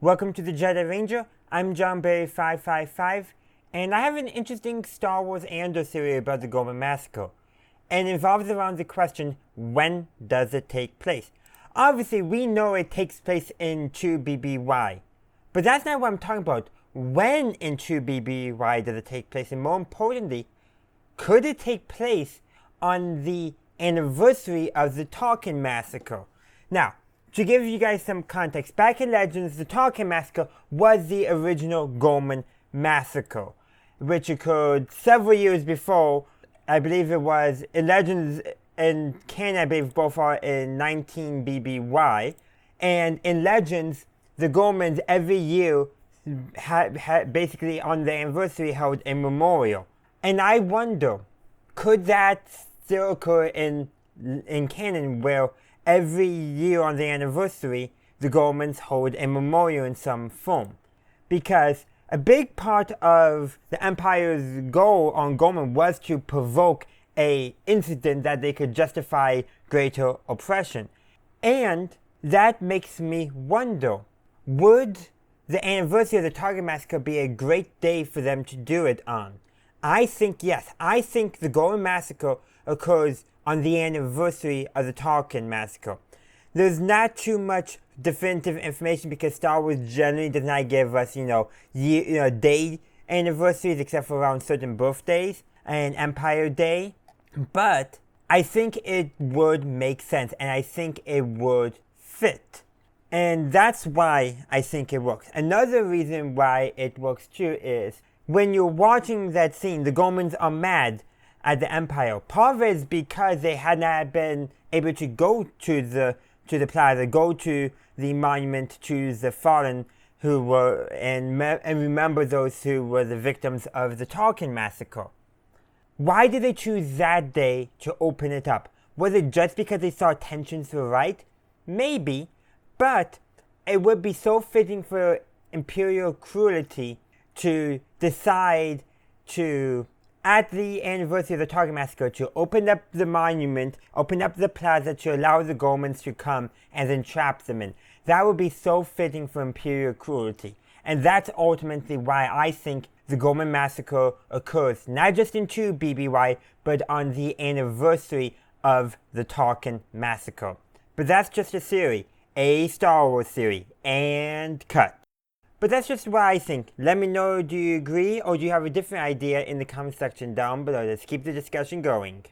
Welcome to the Jedi Ranger. I'm John Berry 555, and I have an interesting Star Wars Andor theory about the Ghorman Massacre, and it involves around the question, when does it take place? Obviously, we know it takes place in 2BBY, but that's not what I'm talking about. When in 2BBY does it take place, and more importantly, could it take place on the anniversary of the Tarkin Massacre? Now, to give you guys some context, back in Legends, the Tarkin Massacre was the original Ghorman Massacre, which occurred several years before. I believe it was in Legends and canon, I believe both are in 19 BBY. And in Legends, the Ghormans every year had basically on their anniversary held a memorial. And I wonder, could that still occur in canon where every year on the anniversary, the Ghormans hold a memorial in some form? Because a big part of the Empire's goal on Ghorman was to provoke a incident that they could justify greater oppression. And that makes me wonder, would the anniversary of the Tarkin Massacre be a great day for them to do it on? I think yes. I think the Ghorman Massacre occurs on the anniversary of the Tarkin Massacre. There's not too much definitive information because Star Wars generally does not give us, day anniversaries except for around certain birthdays and Empire Day. But I think it would make sense and I think it would fit. And that's why I think it works. Another reason why it works too is when you're watching that scene, the Ghormans are mad at the Empire. Part of it is because they had not been able to go to the plaza, go to the monument to the fallen who were, and remember those who were the victims of the Tarkin Massacre. Why did they choose that day to open it up? Was it just because they saw tensions were right? Maybe, but it would be so fitting for Imperial cruelty to decide to, at the anniversary of the Tarkin Massacre, to open up the monument, open up the plaza to allow the Ghormans to come and then trap them in. That would be so fitting for Imperial cruelty. And that's ultimately why I think the Ghorman Massacre occurs not just in 2 BBY, but on the anniversary of the Tarkin Massacre. But that's just a theory, a Star Wars theory, and cut. But that's just what I think. Let me know, do you agree or do you have a different idea in the comment section down below. Let's keep the discussion going.